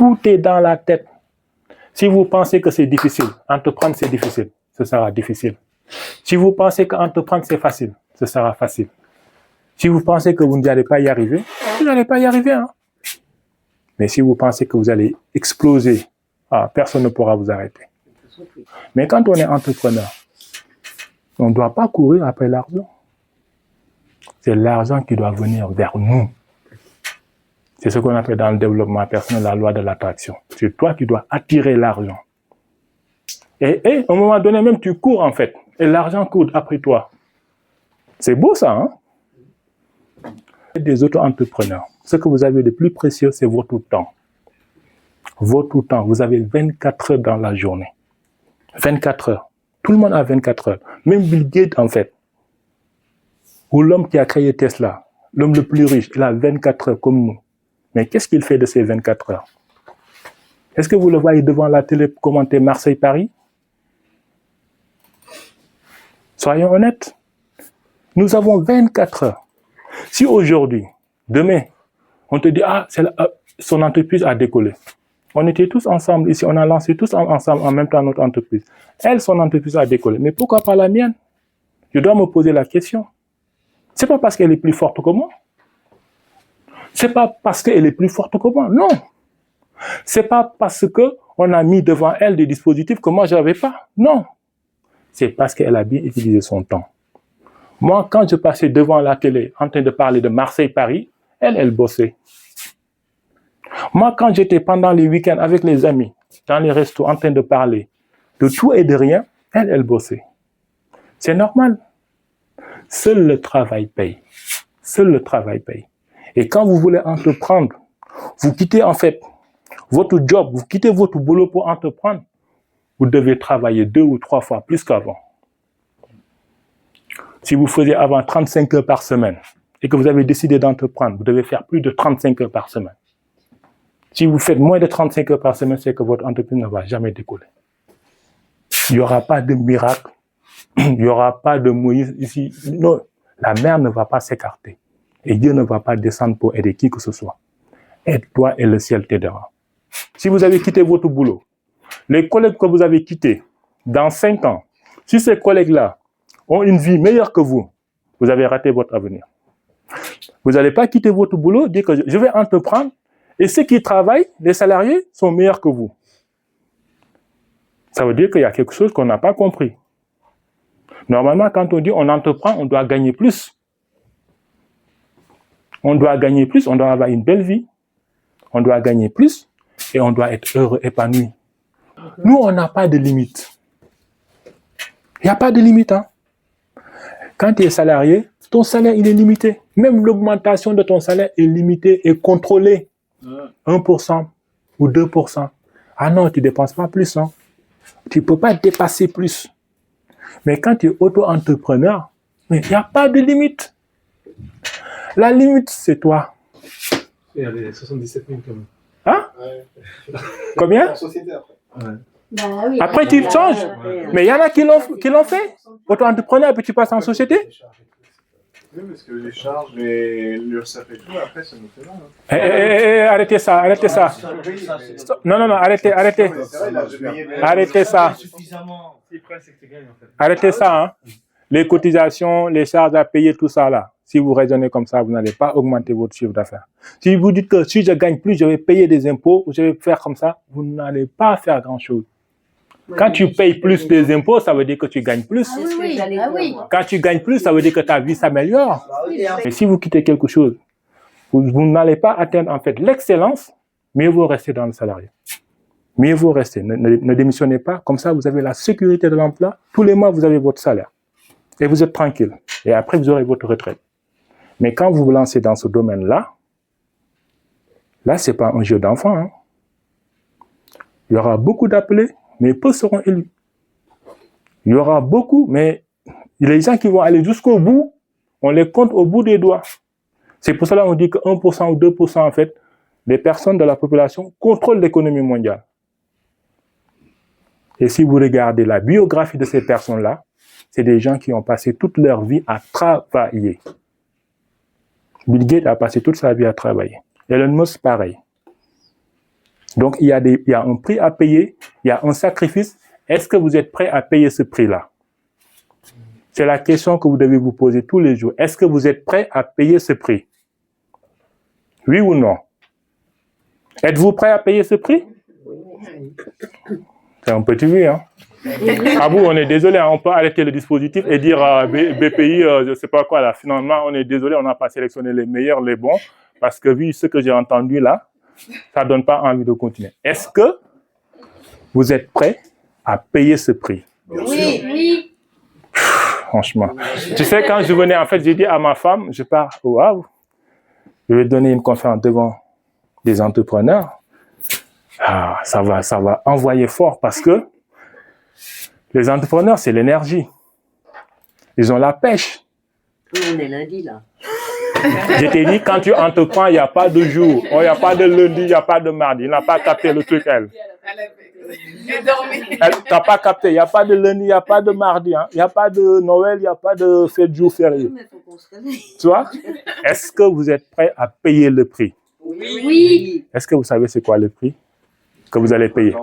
Tout est dans la tête. Si vous pensez que c'est difficile, entreprendre c'est difficile, ce sera difficile. Si vous pensez qu'entreprendre c'est facile, ce sera facile. Si vous pensez que vous n'allez pas y arriver, vous n'allez pas y arriver. Hein? Mais si vous pensez que vous allez exploser, personne ne pourra vous arrêter. Mais quand on est entrepreneur, on ne doit pas courir après l'argent. C'est l'argent qui doit venir vers nous. C'est ce qu'on appelle dans le développement personnel la loi de l'attraction. C'est toi qui dois attirer l'argent. Et à un moment donné, même tu cours en fait. Et l'argent court après toi. C'est beau ça, hein? Des auto-entrepreneurs, ce que vous avez de plus précieux, c'est votre temps. Votre temps, vous avez 24 heures dans la journée. 24 heures. Tout le monde a 24 heures. Même Bill Gates, en fait. Ou l'homme qui a créé Tesla, l'homme le plus riche, il a 24 heures comme nous. Mais qu'est-ce qu'il fait de ces 24 heures? Est-ce que vous le voyez devant la télé commenter Marseille-Paris? Soyons honnêtes. Nous avons 24 heures. Si aujourd'hui, demain, on te dit, son entreprise a décollé. On était tous ensemble ici, on a lancé tous ensemble en même temps notre entreprise. Elle, son entreprise a décollé. Mais pourquoi pas la mienne? Je dois me poser la question. C'est pas parce qu'elle est plus forte que moi. C'est pas parce qu'elle est plus forte que moi. Non. C'est pas parce qu'on a mis devant elle des dispositifs que moi je n'avais pas. Non. C'est parce qu'elle a bien utilisé son temps. Moi, quand je passais devant la télé en train de parler de Marseille-Paris, elle bossait. Moi, quand j'étais pendant les week-ends avec les amis, dans les restos, en train de parler de tout et de rien, elle bossait. C'est normal. Seul le travail paye. Seul le travail paye. Et quand vous voulez entreprendre, vous quittez en fait votre job, vous quittez votre boulot pour entreprendre, vous devez travailler 2 ou 3 fois plus qu'avant. Si vous faisiez avant 35 heures par semaine et que vous avez décidé d'entreprendre, vous devez faire plus de 35 heures par semaine. Si vous faites moins de 35 heures par semaine, c'est que votre entreprise ne va jamais décoller. Il n'y aura pas de miracle, il n'y aura pas de Moïse ici. Non, la mer ne va pas s'écarter. Et Dieu ne va pas descendre pour aider qui que ce soit. Aide-toi et le ciel t'aidera. Si vous avez quitté votre boulot, les collègues que vous avez quittés, dans 5 ans, si ces collègues-là ont une vie meilleure que vous, vous avez raté votre avenir. Vous n'allez pas quitter votre boulot, dire que je vais entreprendre, et ceux qui travaillent, les salariés, sont meilleurs que vous. Ça veut dire qu'il y a quelque chose qu'on n'a pas compris. Normalement, quand on dit on entreprend, on doit gagner plus. On doit gagner plus, on doit avoir une belle vie. On doit gagner plus et on doit être heureux, épanoui. Nous, on n'a pas de limite. Il n'y a pas de limite. Hein? Quand tu es salarié, ton salaire, il est limité. Même l'augmentation de ton salaire est limitée et contrôlée. 1% ou 2%. Ah non, tu ne dépenses pas plus. Hein? Tu ne peux pas dépasser plus. Mais quand tu es auto-entrepreneur, il n'y a pas de limite. La limite, c'est toi. Il y avait 77 000 quand même. Hein? Combien? En société après. Ouais. Bah, oui. Après, tu changes. Mais il y en a qui l'ont fait. Auto-entrepreneur, puis tu passes en société. Oui, parce que les charges, l'URSSAF et tout, après, ça nous fait mal. Hein. Arrêtez ça, arrêtez ça. Non, arrêtez. Arrêtez ça. Arrêtez ça. Hein. Les cotisations, les charges à payer, tout ça là. Si vous raisonnez comme ça, vous n'allez pas augmenter votre chiffre d'affaires. Si vous dites que si je gagne plus, je vais payer des impôts, je vais faire comme ça, vous n'allez pas faire grand-chose. Quand tu payes plus des impôts, ça veut dire que tu gagnes plus. Oui. Quand tu gagnes plus, ça veut dire que ta vie s'améliore. Et si vous quittez quelque chose, vous n'allez pas atteindre en fait l'excellence, mieux vaut rester dans le salariat. Mieux vaut rester. Ne démissionnez pas. Comme ça, vous avez la sécurité de l'emploi. Tous les mois, vous avez votre salaire. Et vous êtes tranquille. Et après, vous aurez votre retraite. Mais quand vous vous lancez dans ce domaine-là, là, ce n'est pas un jeu d'enfant. Hein. Il y aura beaucoup d'appelés, mais peu seront élus. Il y aura beaucoup, mais les gens qui vont aller jusqu'au bout, on les compte au bout des doigts. C'est pour cela qu'on dit que 1% ou 2% en fait, des personnes de la population contrôlent l'économie mondiale. Et si vous regardez la biographie de ces personnes-là, c'est des gens qui ont passé toute leur vie à travailler. Bill Gates a passé toute sa vie à travailler. Elon Musk, pareil. Donc, il y a un prix à payer, il y a un sacrifice. Est-ce que vous êtes prêt à payer ce prix-là? C'est la question que vous devez vous poser tous les jours. Est-ce que vous êtes prêt à payer ce prix? Oui ou non? Êtes-vous prêt à payer ce prix? C'est un petit oui, hein? À vous, on est désolé, hein, on peut arrêter le dispositif et dire BPI, je ne sais pas quoi, là. Finalement, on est désolé, on n'a pas sélectionné les meilleurs, les bons, parce que vu ce que j'ai entendu là, ça ne donne pas envie de continuer. Est-ce que vous êtes prêt à payer ce prix? Oui. Franchement. Tu sais, quand je venais, en fait, j'ai dit à ma femme, je pars, waouh, je vais donner une conférence devant des entrepreneurs. Ah, ça va envoyer fort parce que les entrepreneurs, c'est l'énergie. Ils ont la pêche. On est lundi, là. Je t'ai dit, quand tu entreprends, il n'y a pas de jour, il n'y a pas de lundi, il n'y a pas de mardi. Il n'a pas capté le truc, elle. J'ai dormi. Tu n'as pas capté, il n'y a pas de lundi, il n'y a pas de mardi. Il n'y a pas de Noël, il n'y a pas de fête jour férié. Tu vois? Est-ce que vous êtes prêts à payer le prix? Oui. Est-ce que vous savez c'est quoi le prix que vous allez payer?